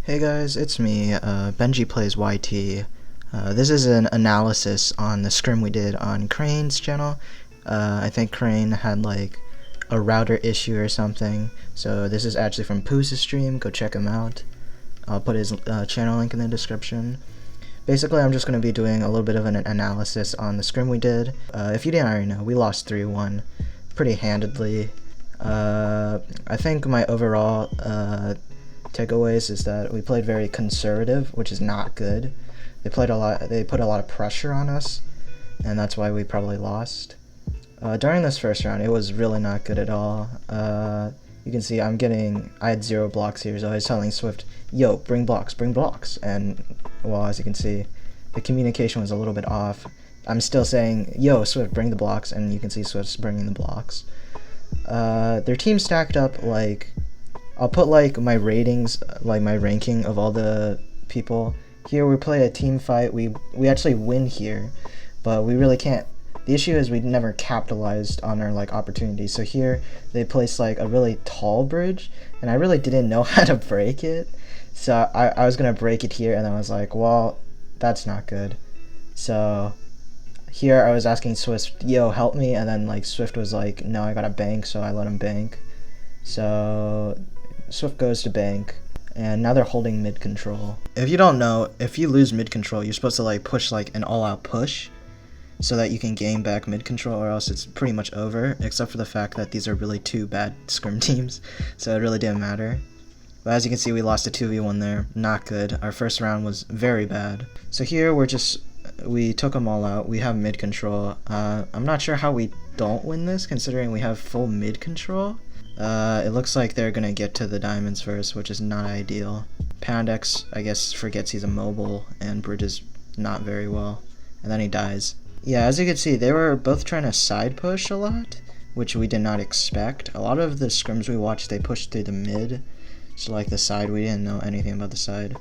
Hey guys, it's me, Benji Plays YT. This is an analysis on the scrim we did on Crane's channel. I think Crane had like a router issue or something, so this is actually from Poose's stream. Go check him out. I'll put his channel link in the description. Basically, I'm just going to be doing a little bit of an analysis on the scrim we did. If you didn't already know, we lost 3-1 pretty handedly. I think my overall takeaways is that we played very conservative, which is not good. They put a lot of pressure on us, and that's why we probably lost. During this first round, it was really not good at all. You can see I had 0 blocks here, so I was telling Swift, yo, bring blocks, and well, as you can see, the communication was a little bit off. I'm still saying, yo, Swift, bring the blocks, and you can see Swift's bringing the blocks. Their team stacked up like, I'll put like my ratings, like my ranking of all the people. Here we play a team fight, we actually win here, but we really can't. The issue is we never capitalized on our like opportunities. So here they placed like a really tall bridge, and I really didn't know how to break it. So I was gonna break it here, and I was like, well, that's not good. So here I was asking Swift, yo, help me, and then like Swift was like, no, I gotta bank, so I let him bank. So Swift goes to bank, and now they're holding mid control. If you don't know, if you lose mid control, you're supposed to like push like an all-out push so that you can gain back mid control, or else it's pretty much over, except for the fact that these are really 2 bad scrim teams, so it really didn't matter. But as you can see, we lost a 2v1 there. Not good. Our first round was very bad. So here we took them all out. We have mid control. I'm not sure how we don't win this, considering we have full mid control. It looks like they're gonna get to the diamonds first, which is not ideal. Pandex, I guess, forgets he's immobile and bridges not very well, and then he dies. Yeah, as you can see, they were both trying to side push a lot, which we did not expect. A lot of the scrims we watched, they pushed through the mid, so like the side, we didn't know anything about the side.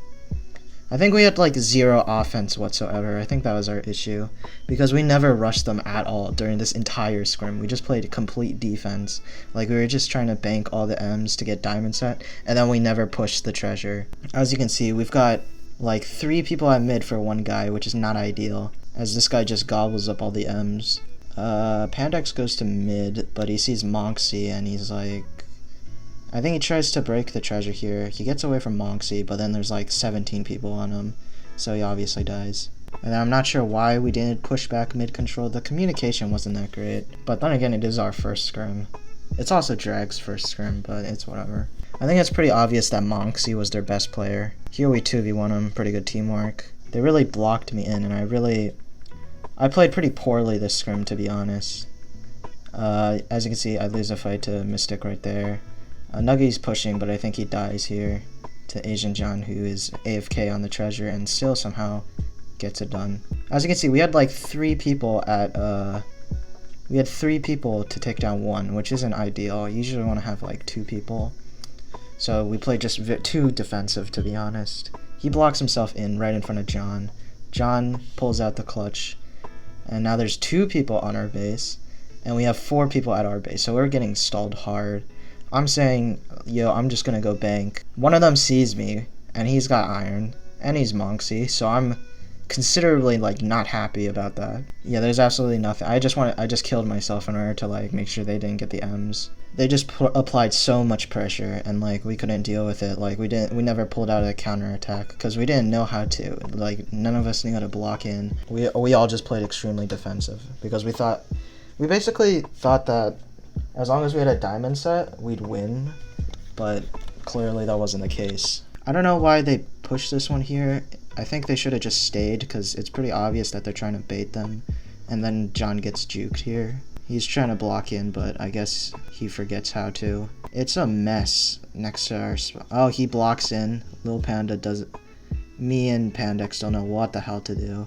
I think we had like 0 offense whatsoever. I think that was our issue, because we never rushed them at all during this entire scrim. We just played complete defense. Like, we were just trying to bank all the M's to get diamond set, and then we never pushed the treasure. As you can see, we've got like 3 people at mid for 1 guy, which is not ideal, as this guy just gobbles up all the M's. Pandex goes to mid, but he sees Monksy, and he's like, I think he tries to break the treasure here. He gets away from Monksy, but then there's like 17 people on him, so he obviously dies. And I'm not sure why we didn't push back mid control. The communication wasn't that great, but then again, it is our first scrim. It's also Drag's first scrim, but it's whatever. I think it's pretty obvious that Monksy was their best player. Here we 2v1 him, pretty good teamwork. They really blocked me in, and I played pretty poorly this scrim, to be honest. As you can see, I lose a fight to Mystic right there. Nuggy's pushing, but I think he dies here to Asian John, who is AFK on the treasure and still somehow gets it done. As you can see, we had like 3 people to take down 1, which isn't ideal. You usually want to have like 2 people. So we played just too defensive, to be honest. He blocks himself in right in front of John. John pulls out the clutch, and now there's 2 people on our base, and we have 4 people at our base, so we're getting stalled hard. I'm saying, yo, I'm just gonna go bank. One of them sees me, and he's got iron, and he's Monksy, so I'm considerably like not happy about that. Yeah, there's absolutely nothing. I just killed myself in order to like make sure they didn't get the M's. They just applied so much pressure, and like we couldn't deal with it. Like we never pulled out a counter attack because we didn't know how to. Like none of us knew how to block in. We all just played extremely defensive because we basically thought that as long as we had a diamond set, we'd win, but clearly that wasn't the case. I don't know why they pushed this one here. I think they should have just stayed, because it's pretty obvious that they're trying to bait them, and then John gets juked here. He's trying to block in, but I guess he forgets how to. It's a mess next to our spot. Oh, he blocks in. Lil Panda does it. Me and Pandex don't know what the hell to do.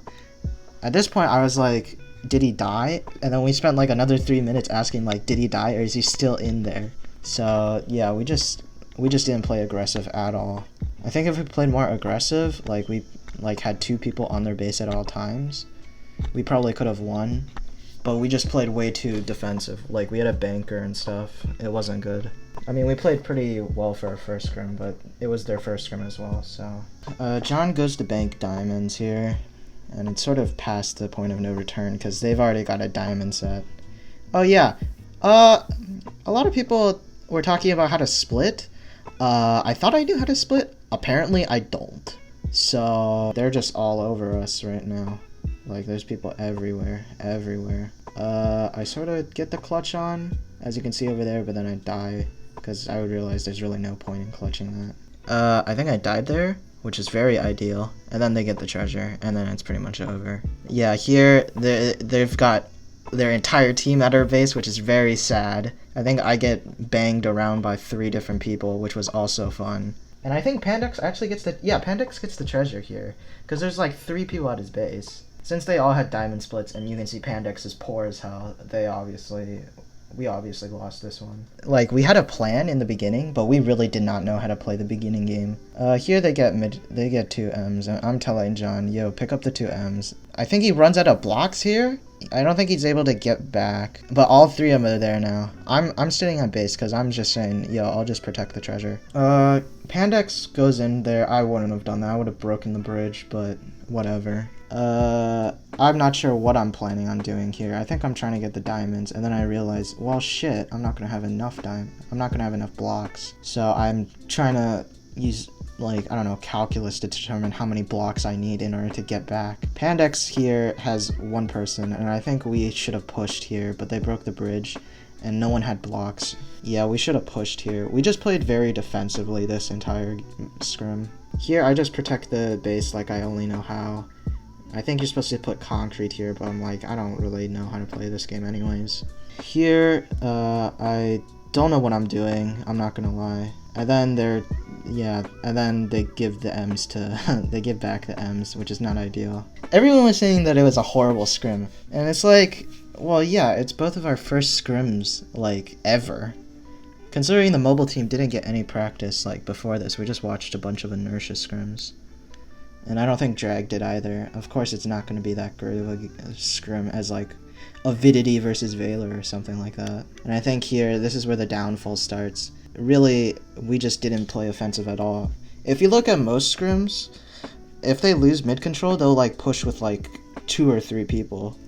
At this point, I was like, did he die? And then we spent like another 3 minutes asking like, did he die, or is he still in there? So yeah, we just didn't play aggressive at all. I think if we played more aggressive, like we had 2 people on their base at all times, we probably could have won. but we just played way too defensive. Like, we had a banker and stuff. It wasn't good. I mean, we played pretty well for our first scrim, but it was their first scrim as well, so. John goes to bank diamonds here, and it's sort of past the point of no return, because they've already got a diamond set. Oh, yeah. A lot of people were talking about how to split. I thought I knew how to split. Apparently, I don't. So, they're just all over us right now. Like, there's people everywhere. I sort of get the clutch on, as you can see over there, but then I die, because I would realize there's really no point in clutching that. I think I died there, which is very ideal, and then they get the treasure, and then it's pretty much over. Yeah, here, they've got their entire team at our base, which is very sad. I think I get banged around by 3 different people, which was also fun. And I think Pandex actually gets Pandex gets the treasure here, because there's like 3 people at his base. Since they all had diamond splits, and you can see Pandex is poor as hell, we obviously lost this one. Like, we had a plan in the beginning, but we really did not know how to play the beginning game. Here they get 2 M's, and I'm telling John, yo, pick up the 2 M's. I think he runs out of blocks here. I don't think he's able to get back, but all 3 of them are there now. I'm sitting on base because I'm just saying, yo, I'll just protect the treasure. Pandex goes in there. I wouldn't have done that. I would have broken the bridge, but whatever. I'm not sure what I'm planning on doing here. I think I'm trying to get the diamonds, and then I realize, well, shit, I'm not gonna have enough blocks. So I'm trying to use, like, I don't know, calculus to determine how many blocks I need in order to get back. Pandex here has 1 person, and I think we should have pushed here, but they broke the bridge, and no one had blocks. Yeah, we should have pushed here. We just played very defensively this entire scrim. Here, I just protect the base like I only know how. I think you're supposed to put concrete here, but I'm like, I don't really know how to play this game anyways. Here, I don't know what I'm doing, I'm not gonna lie. And then they give the M's to, they give back the M's, which is not ideal. Everyone was saying that it was a horrible scrim, and it's like, well, yeah, it's both of our first scrims, like, ever. Considering the mobile team didn't get any practice, like, before this, we just watched a bunch of inertia scrims. And I don't think Drag did either. Of course, it's not going to be that great of a scrim as, like, Avidity versus Valor or something like that. And I think here, this is where the downfall starts. Really, we just didn't play offensive at all. If you look at most scrims, if they lose mid-control, they'll, like, push with, like, 2 or 3 people.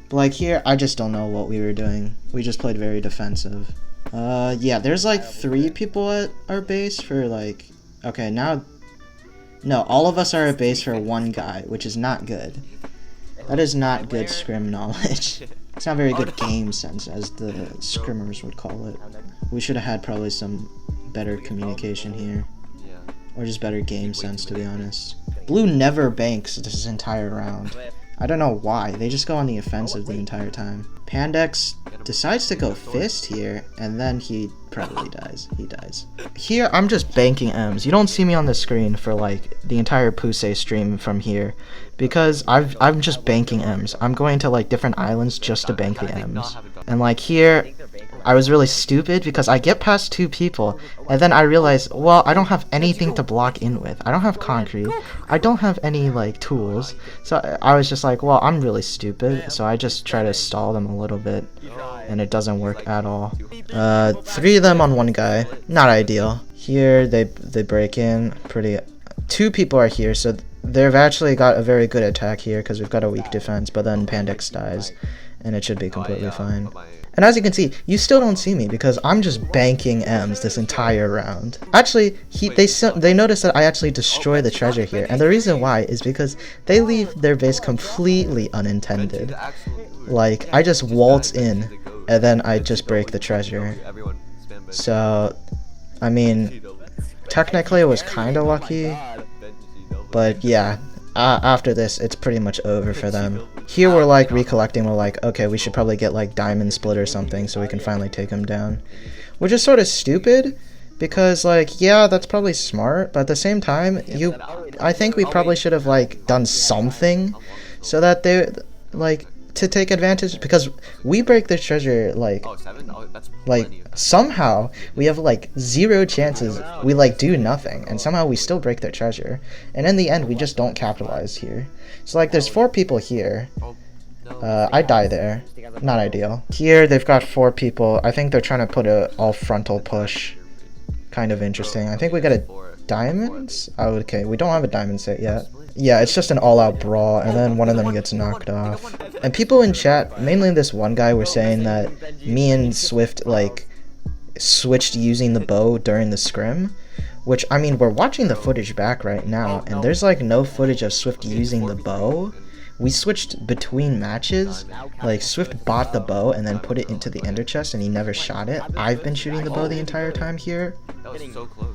But, like, here, I just don't know what we were doing. We just played very defensive. Yeah, there's, like, 3 people at our base for, like... Okay, now... No, all of us are at base for 1 guy, which is not good. That is not good scrim knowledge. It's not very good game sense, as the scrimmers would call it. We should have had probably some better communication here. Or just better game sense, to be honest. Blue never banks this entire round. I don't know why. They just go on the offensive the entire time. Pandex decides to go fist here, and then he probably dies. He dies. Here, I'm just banking M's. You don't see me on the screen for, like, the entire Pusey stream from here, because I'm just banking M's. I'm going to, like, different islands just to bank the M's. And, like, here, I was really stupid because I get past 2 people, and then I realize, well, I don't have anything to block in with. I don't have concrete. I don't have any, like, tools. So I was just like, well, I'm really stupid, so I just try to stall them a little bit, and it doesn't work at all. 3 of them on 1 guy. Not ideal. Here, they break in pretty... 2 people are here, so they've actually got a very good attack here because we've got a weak defense, but then Pandex dies, and it should be completely fine. And as you can see, you still don't see me because I'm just banking M's this entire round. Actually, they notice that I actually destroy the treasure here, and the reason why is because they leave their base completely unintended. Like, I just waltz in, and then I just break the treasure. So, I mean, technically it was kind of lucky, but yeah. After this, it's pretty much over for them. Here we're like recollecting, we're like, okay, we should probably get like Diamond Split or something so we can finally take him down. Which is sort of stupid, because like, yeah, that's probably smart, but at the same time, I think we probably should have like done something so that they, like, to take advantage, because we break their treasure like somehow we have like 0 chances, we like do nothing, and somehow we still break their treasure, and in the end we just don't capitalize here. So like there's 4 people here, I die there. Not ideal. Here they've got 4 people. I think they're trying to put a all frontal push. Kind of interesting. I think we got a diamonds? Oh, okay, we don't have a diamond set yet. Yeah, it's just an all-out brawl, and then one of them gets knocked off. And people in chat, mainly this one guy, were saying that me and Swift, like, switched using the bow during the scrim. Which, I mean, we're watching the footage back right now, and there's, like, no footage of Swift using the bow. We switched between matches. Like, Swift bought the bow and then put it into the ender chest, and he never shot it. I've been shooting the bow the entire time here.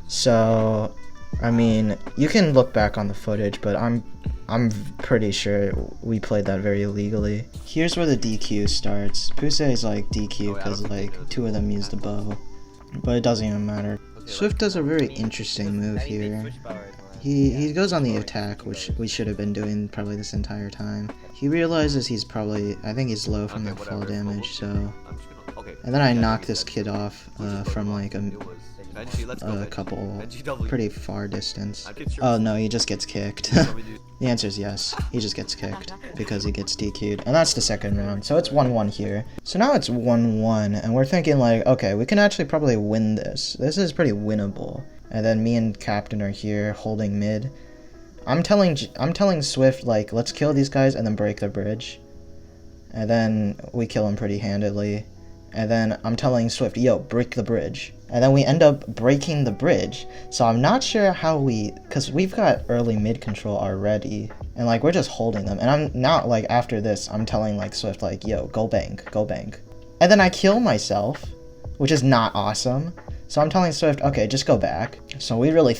So, I mean, you can look back on the footage, but I'm pretty sure we played that very illegally. Here's where the DQ starts. Puse is like DQ because like 2 of them used the bow, but it doesn't even matter. Swift does a very interesting move here. He goes on the attack, which we should have been doing probably this entire time. He realizes he's probably, I think he's low from that fall damage, so... And then I knock this kid off from like a couple pretty far distance. Oh no, he just gets kicked. The answer is yes, he just gets kicked because he gets DQ'd. And that's the second round, so it's 1-1 here. So now it's 1-1, and we're thinking like, okay, we can actually probably win this. This is pretty winnable. And then me and Captain are here holding mid. I'm telling Swift, like, let's kill these guys and then break the bridge. And then we kill him pretty handedly. And then I'm telling Swift, yo, break the bridge. And then we end up breaking the bridge. So I'm not sure how because we've got early mid control already. And like, we're just holding them. And I'm not like, after this, I'm telling like Swift, like, yo, go bank, go bank. And then I kill myself, which is not awesome. So I'm telling Swift, okay, just go back. So we really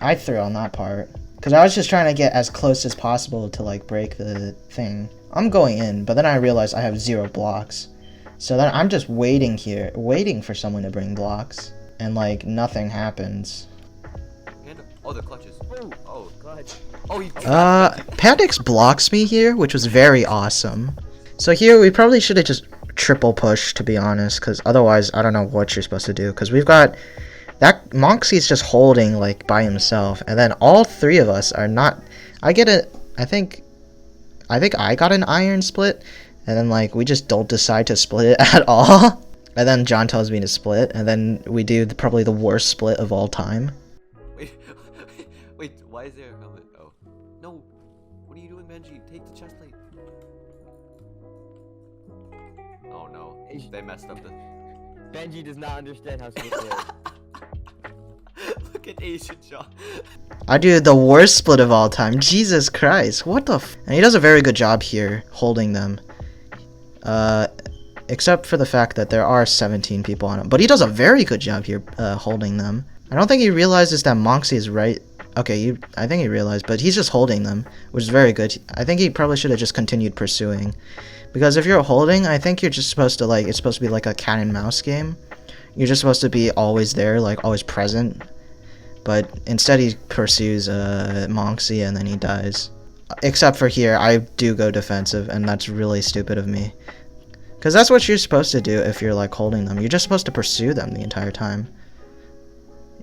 I threw on that part. Because I was just trying to get as close as possible to like break the thing. I'm going in, but then I realized I have 0 blocks. So then I'm just waiting here, waiting for someone to bring blocks. And like, nothing happens. Oh, the clutches. Oh, clutch. Oh, Pandix blocks me here, which was very awesome. So here, we probably should have just triple pushed, to be honest, because otherwise, I don't know what you're supposed to do. Because we've got, that Moxie's just holding, like, by himself. And then all 3 of us are not, I think I got an iron split. And then, like, we just don't decide to split it at all. And then John tells me to split. And then we do probably the worst split of all time. Wait, why is there a comment? Oh. No. What are you doing, Benji? Take the chest plate. Oh, no. They messed up the... Benji does not understand how split is. Look at Asian John. I do the worst split of all time. Jesus Christ. What the And he does a very good job here holding them. Except for the fact that there are 17 people on him. But he does a very good job here holding them. I don't think he realizes that Moxie is right. Okay, I think he realized, but he's just holding them, which is very good. I think he probably should have just continued pursuing. Because if you're holding, I think you're just supposed to, like, it's supposed to be like a cat and mouse game. You're just supposed to be always there, like, always present. But instead he pursues Moxie and then he dies. Except for here, I do go defensive, and that's really stupid of me. Because that's what you're supposed to do if you're, like, holding them. You're just supposed to pursue them the entire time.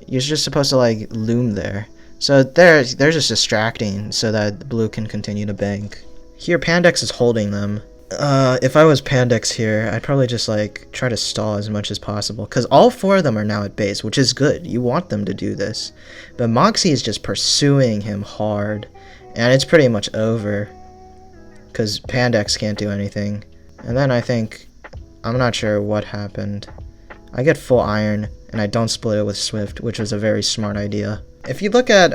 You're just supposed to, like, loom there. So they're just distracting so that blue can continue to bank. Here, Pandex is holding them. If I was Pandex here, I'd probably just, like, try to stall as much as possible. Because all 4 of them are now at base, which is good. You want them to do this. But Moxie is just pursuing him hard. And it's pretty much over. Because Pandex can't do anything. And then I think, I'm not sure what happened. I get full iron, and I don't split it with Swift, which was a very smart idea. If you look at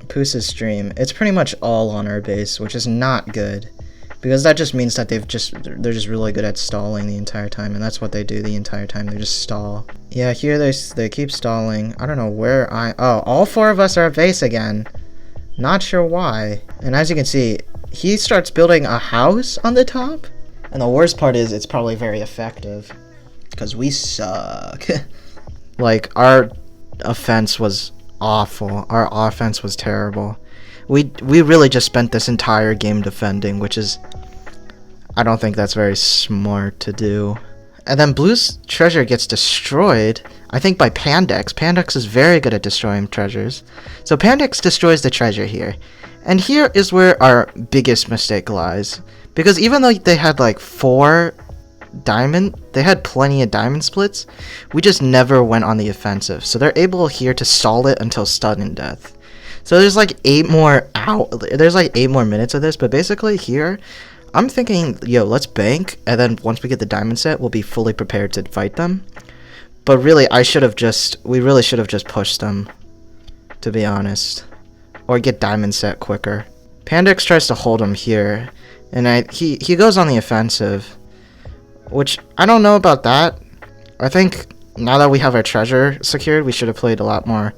Pusa's stream, it's pretty much all on our base, which is not good. Because that just means that they're just really good at stalling the entire time, and that's what they do the entire time, they just stall. Yeah, here they keep stalling. I don't know where oh, all 4 of us are at base again. Not sure why. And as you can see, he starts building a house on the top. And the worst part is, it's probably very effective. Because we suck. Like, our offense was awful. Our offense was terrible. We really just spent this entire game defending, which is... I don't think that's very smart to do. And then Blue's treasure gets destroyed, I think by Pandex. Pandex is very good at destroying treasures. So Pandex destroys the treasure here. And here is where our biggest mistake lies. Because even though they had like 4 diamond, they had plenty of diamond splits, we just never went on the offensive. So they're able here to stall it until sudden death. So there's like 8 more minutes of this, but basically here, I'm thinking, yo, let's bank, and then once we get the diamond set, we'll be fully prepared to fight them. But really, we really should have just pushed them, to be honest. Or get diamond set quicker. Pandex tries to hold him here, and he goes on the offensive, which I don't know about that. I think now that we have our treasure secured, we should have played a lot more.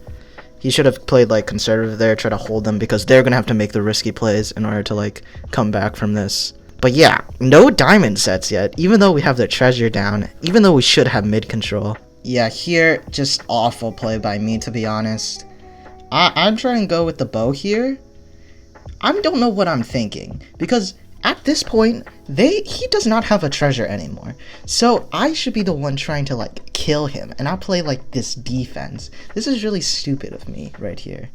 He should have played like conservative there, try to hold them, because they're gonna have to make the risky plays in order to like come back from this. But yeah, no diamond sets yet, even though we have the treasure down, even though we should have mid control. Yeah, here, just awful play by me, to be honest. I'm trying to go with the bow here. I don't know what I'm thinking, because at this point, he does not have a treasure anymore. So I should be the one trying to like kill him, and I'll play like this defense. This is really stupid of me right here.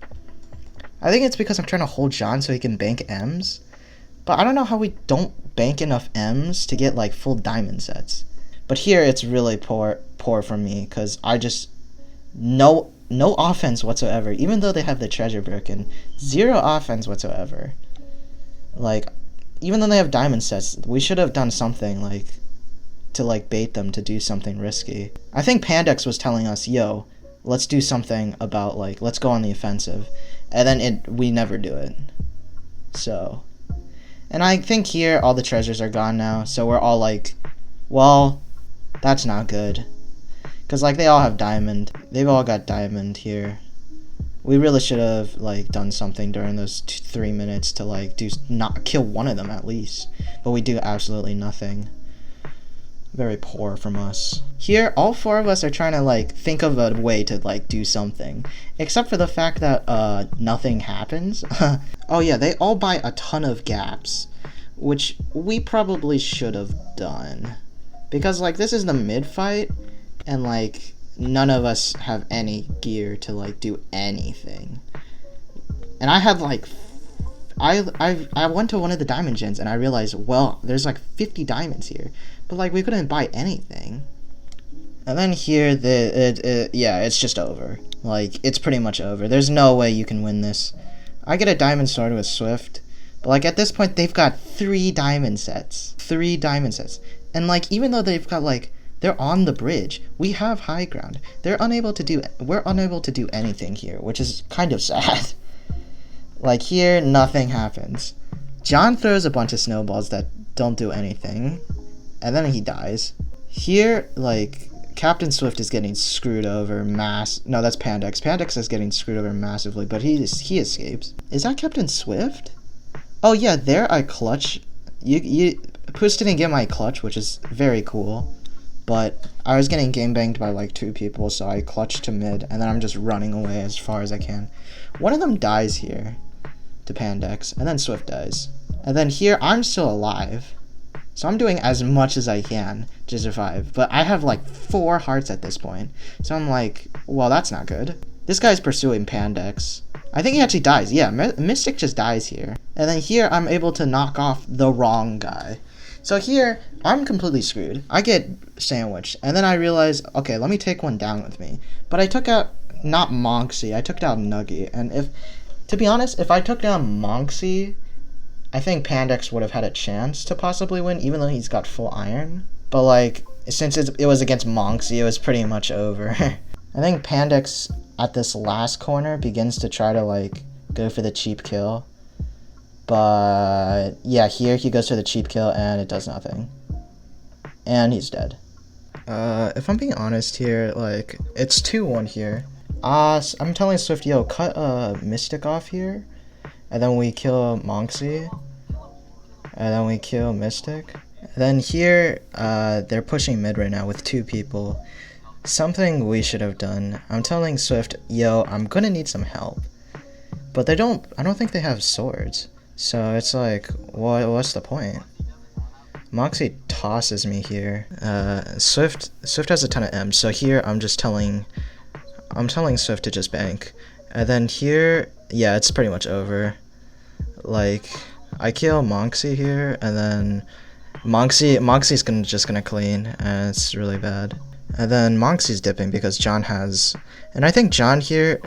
I think it's because I'm trying to hold John so he can bank M's, but I don't know how we don't bank enough M's to get like full diamond sets. But here it's really poor for me, because I just no offense whatsoever. Even though they have the treasure broken, 0 offense whatsoever. Like, even though they have diamond sets, we should have done something like to like bait them to do something risky. I think Pandex was telling us, yo, let's do something about like, let's go on the offensive, and then we never do it. So, and I think here all the treasures are gone now, so we're all like, well, that's not good. Because, like, they all have diamond. They've all got diamond here. We really should have, like, done something during those 3 minutes to, like, not kill one of them at least. But we do absolutely nothing. Very poor from us. Here, all 4 of us are trying to, like, think of a way to, like, do something. Except for the fact that, nothing happens. Oh, yeah, they all buy a ton of gaps. Which we probably should have done. Because, like, this is the mid-fight. And, like, none of us have any gear to, like, do anything. And I have, like, I went to one of the diamond gens and I realized, well, there's, like, 50 diamonds here. But, like, we couldn't buy anything. And then here, yeah, it's just over. Like, it's pretty much over. There's no way you can win this. I get a diamond sword with Swift. But, like, at this point, they've got 3 diamond sets. 3 diamond sets. And, like, even though they've got, like, they're on the bridge. We have high ground. We're unable to do anything here, which is kind of sad. Like here, nothing happens. John throws a bunch of snowballs that don't do anything, and then he dies. Here, like, Captain Swift is getting screwed over No, that's Pandex. Pandex is getting screwed over massively, but he escapes. Is that Captain Swift? Oh yeah, there I clutch. Puss didn't get my clutch, which is very cool. But I was getting game banged by like 2 people, so I clutched to mid, and then I'm just running away as far as I can. One of them dies here to Pandex, and then Swift dies. And then here, I'm still alive. So I'm doing as much as I can to survive. But I have like 4 hearts at this point. So I'm like, well, that's not good. This guy's pursuing Pandex. I think he actually dies. Yeah, Mystic just dies here. And then here, I'm able to knock off the wrong guy. So here, I'm completely screwed. I get sandwiched, and then I realize, okay, let me take one down with me. But I took out, not Monksy, I took down Nuggy, and to be honest, if I took down Monksy, I think Pandex would have had a chance to possibly win, even though he's got full iron. But like, since it was against Monksy, it was pretty much over. I think Pandex, at this last corner, begins to try to like, go for the cheap kill. But yeah, here he goes for the cheap kill and it does nothing. And he's dead. If I'm being honest here, like, it's 2-1 here. I'm telling Swift, yo, cut Mystic off here. And then we kill Monksy. And then we kill Mystic. And then here, they're pushing mid right now with 2 people. Something we should have done. I'm telling Swift, yo, I'm gonna need some help. But I don't think they have swords. So it's like, what's the point? Moxie tosses me here. Swift has a ton of M's, so here I'm telling Swift to just bank. And then here, yeah, it's pretty much over. Like, I kill Monksy here, and then Moxie's just gonna clean, and it's really bad. And then Moxie's dipping because John has, and I think John should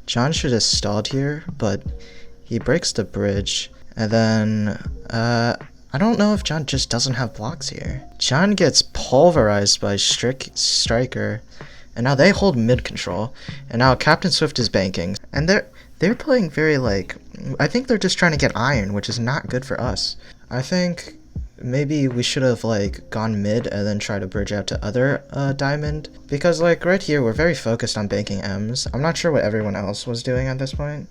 have stalled here, but he breaks the bridge, and then I don't know if John just doesn't have blocks here. John gets pulverized by Striker, and now they hold mid control, and now Captain Swift is banking, and they're playing very like, I think they're just trying to get iron, which is not good for us. I think maybe we should have like gone mid and then try to bridge out to other diamond, because like right here we're very focused on banking M's. I'm not sure what everyone else was doing at this point.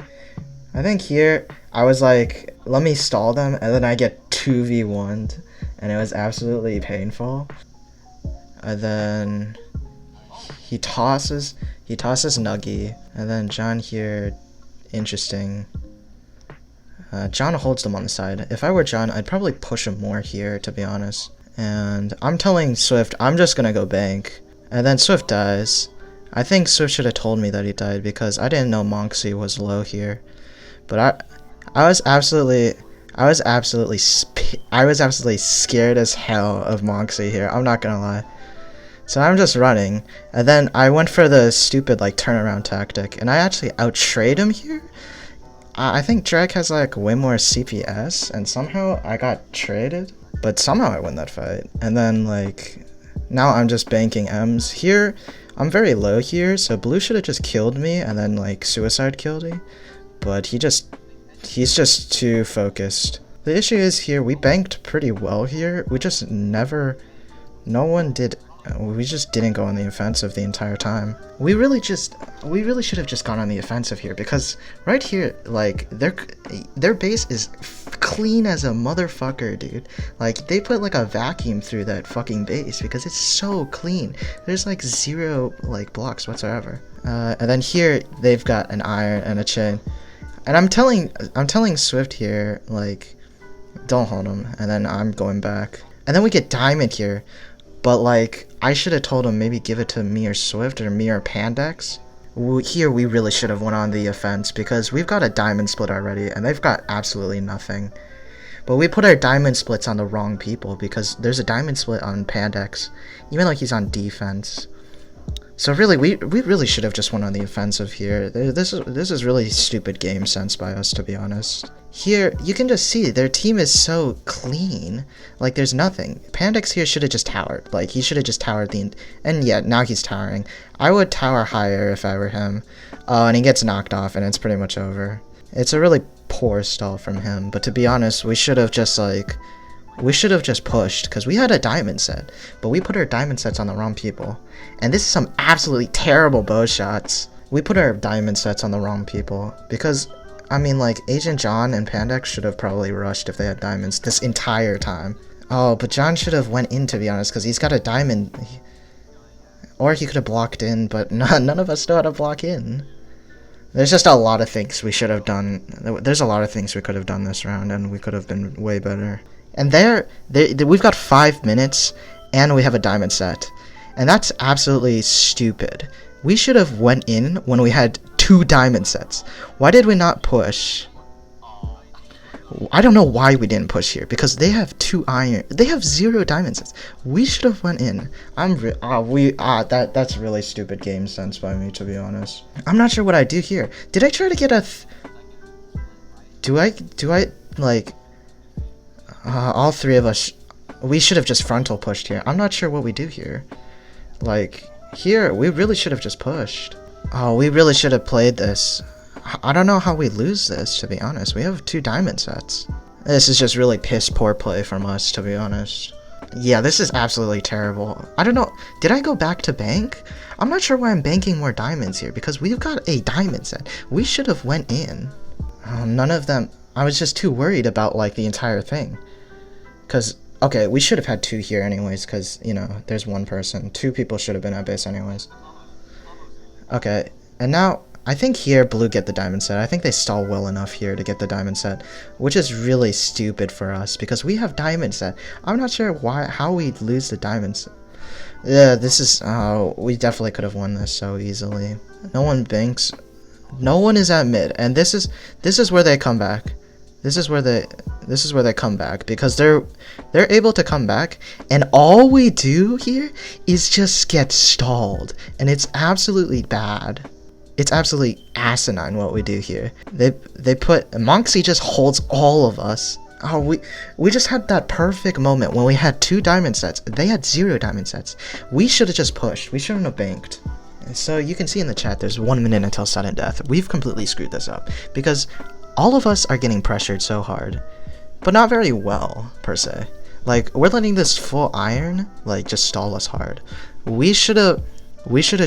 I think here I was like, let me stall them, and then I get 2v1'd, and it was absolutely painful. And then he tosses Nuggy, and then John here, interesting. John holds them on the side. If I were John, I'd probably push him more here, to be honest. And I'm telling Swift, I'm just gonna go bank. And then Swift dies. I think Swift should have told me that he died because I didn't know Monksy was low here. But I was absolutely scared as hell of Monksy here. I'm not gonna lie. So I'm just running, and then I went for the stupid like turnaround tactic, and I actually outtrade him here. I think Drag has like way more CPS, and somehow I got traded, but somehow I win that fight. And then like now I'm just banking M's here. I'm very low here, so Blue should have just killed me and then like suicide killed me. But he's just too focused. The issue is here, we banked pretty well here. We just we just didn't go on the offensive the entire time. We really should have just gone on the offensive here, because right here, like, their base is clean as a motherfucker, dude. Like, they put like a vacuum through that fucking base because it's so clean. There's like 0 like blocks whatsoever. And then here they've got an iron and a chain. And I'm telling Swift here, like, don't hold him, and then I'm going back. And then we get diamond here, but like, I should have told him maybe give it to me or Swift or me or Pandex. Here we really should have went on the offense because we've got a diamond split already, and they've got absolutely nothing. But we put our diamond splits on the wrong people because there's a diamond split on Pandex, even though he's on defense. So really, we really should have just went on the offensive here. This is really stupid game sense by us, to be honest. Here, you can just see their team is so clean. Like, there's nothing. Pandex here should have just towered. Like, he should have just towered and yeah, now he's towering. I would tower higher if I were him. And he gets knocked off, and it's pretty much over. It's a really poor stall from him, but to be honest, we should have just pushed, because we had a diamond set, but we put our diamond sets on the wrong people. And this is some absolutely terrible bow shots. We put our diamond sets on the wrong people, because, I mean, like, Agent John and Pandex should have probably rushed if they had diamonds this entire time. Oh, but John should have went in, to be honest, because he's got a diamond. Or he could have blocked in, but none of us know how to block in. There's just a lot of things we should have done. There's a lot of things we could have done this round, and we could have been way better. And we've got 5 minutes, and we have a diamond set. And that's absolutely stupid. We should have went in when we had 2 diamond sets. Why did we not push? I don't know why we didn't push here, because they have 2 iron. They have 0 diamond sets. We should have went in. That's really stupid game sense by me, to be honest. I'm not sure what I do here. Did I try to get a? Do I like? All 3 of us. We should have just frontal pushed here. I'm not sure what we do here. Like, here, we really should have just pushed. Oh, we really should have played this. I don't know how we lose this, to be honest. We have 2 diamond sets. This is just really piss poor play from us, to be honest. Yeah, this is absolutely terrible. I don't know. Did I go back to bank? I'm not sure why I'm banking more diamonds here, because we've got a diamond set. We should have went in. None of them. I was just too worried about, like, the entire thing. Because, okay, we should have had 2 here anyways, because, you know, there's 1 person. 2 people should have been at base anyways. Okay, and now, I think here Blue get the diamond set. I think they stall well enough here to get the diamond set, which is really stupid for us, because we have diamond set. I'm not sure how we lose the diamond set. Yeah, this is, we definitely could have won this so easily. No one banks. No one is at mid, and this is where they come back. This is where they come back, because they're able to come back, and all we do here is just get stalled, and it's absolutely bad. It's absolutely asinine what we do here. They put Monksy just holds all of us. Oh, we just had that perfect moment when we had 2 diamond sets. They had 0 diamond sets. We should have just pushed. We shouldn't have banked. So you can see in the chat there's 1 minute until sudden death. We've completely screwed this up because all of us are getting pressured so hard, but not very well per se. Like, we're letting this full iron like just stall us hard. We should have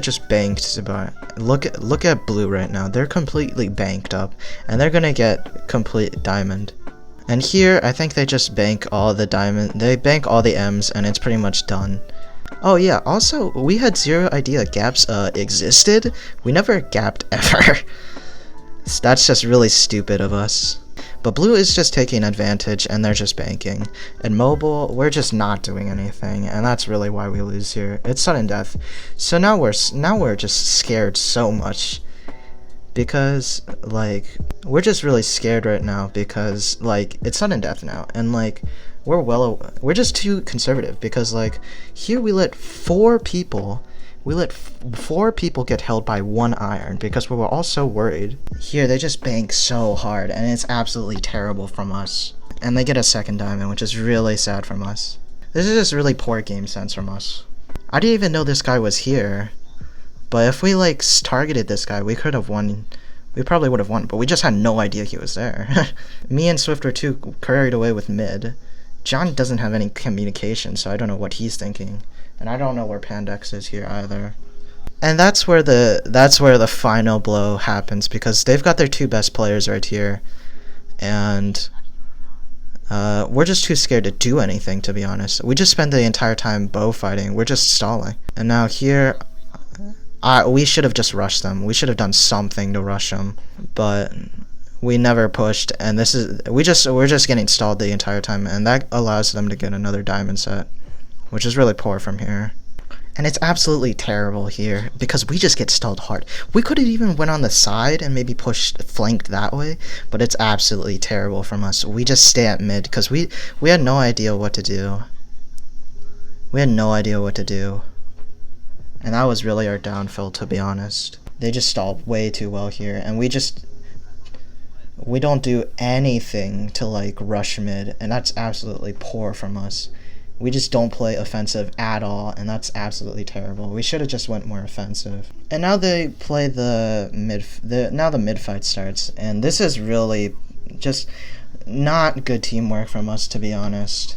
just banked, but look at blue right now. They're completely banked up, and they're gonna get complete diamond. And here, I think they just bank all the diamond. They bank all the M's, and it's pretty much done. Oh yeah, also, we had 0 idea gaps existed. We never gapped ever. That's just really stupid of us. But blue is just taking advantage, and they're just banking. And mobile, we're just not doing anything, and that's really why we lose here. It's sudden death. So now we're just scared so much, because like we're just really scared right now because like it's sudden death now, and like we're just too conservative, because like here we let 4 people get held by 1 iron because we were all so worried. Here they just bank so hard, and it's absolutely terrible from us. And they get a 2nd diamond, which is really sad from us. This is just really poor game sense from us. I didn't even know this guy was here, but if we like targeted this guy, we could have won. We probably would have won, but we just had no idea he was there. Me and Swift are too carried away with mid. John doesn't have any communication, so I don't know what he's thinking. And I don't know where Pandex is here either. And that's where the final blow happens, because they've got their 2 best players right here, and we're just too scared to do anything, to be honest. We just spend the entire time bow fighting. We're just stalling. And now here, we should have just rushed them. We should have done something to rush them, but we never pushed. And we're just getting stalled the entire time, and that allows them to get another diamond set, which is really poor from here. And it's absolutely terrible here because we just get stalled hard. We could have even went on the side and maybe flanked that way, but it's absolutely terrible from us. We just stay at mid because we had no idea what to do. We had no idea what to do. And that was really our downfall, to be honest. They just stalled way too well here, and we don't do anything to like rush mid, and that's absolutely poor from us. We just don't play offensive at all, and that's absolutely terrible. We should have just went more offensive. And now they play now the mid fight starts, and this is really just not good teamwork from us, to be honest.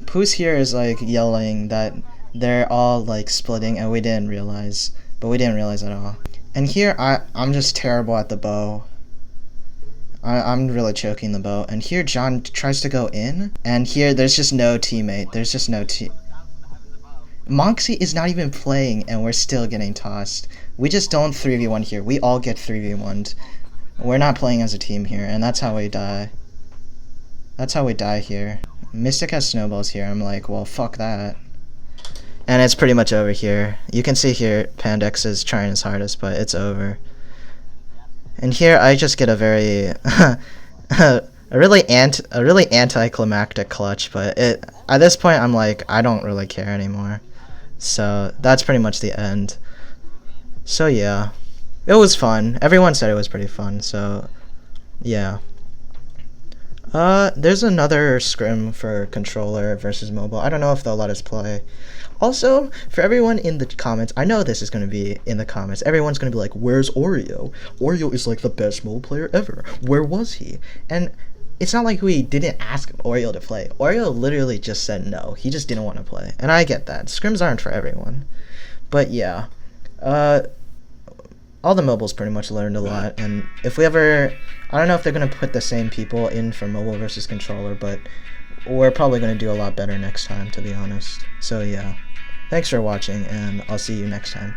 Poos here is like yelling that they're all like splitting, and we didn't realize, but we didn't realize at all. And here I'm just terrible at the bow. I'm really choking the bow. And here John tries to go in, and here there's just no teammate. There's just no Monksy is not even playing, and we're still getting tossed. We just don't 3v1 here. We all get 3v1'd. We're not playing as a team here, and that's how we die. That's how we die here. Mystic has snowballs here. I'm like, well, fuck that. And it's pretty much over here. You can see here Pandex is trying his hardest, but it's over. And here I just get a very a really anticlimactic clutch, but at this point I'm like, I don't really care anymore. So that's pretty much the end. So yeah, it was fun. Everyone said it was pretty fun, so yeah. There's another scrim for controller versus mobile. I don't know if they'll let us play. Also, for everyone in the comments, I know this is going to be in the comments. Everyone's going to be like, where's Oreo? Oreo is like the best mobile player ever. Where was he? And it's not like we didn't ask Oreo to play. Oreo literally just said no. He just didn't want to play. And I get that. Scrims aren't for everyone. But yeah. All the mobiles pretty much learned a lot. And if we ever... I don't know if they're going to put the same people in for mobile versus controller, but we're probably going to do a lot better next time, to be honest. So yeah. Thanks for watching, and I'll see you next time.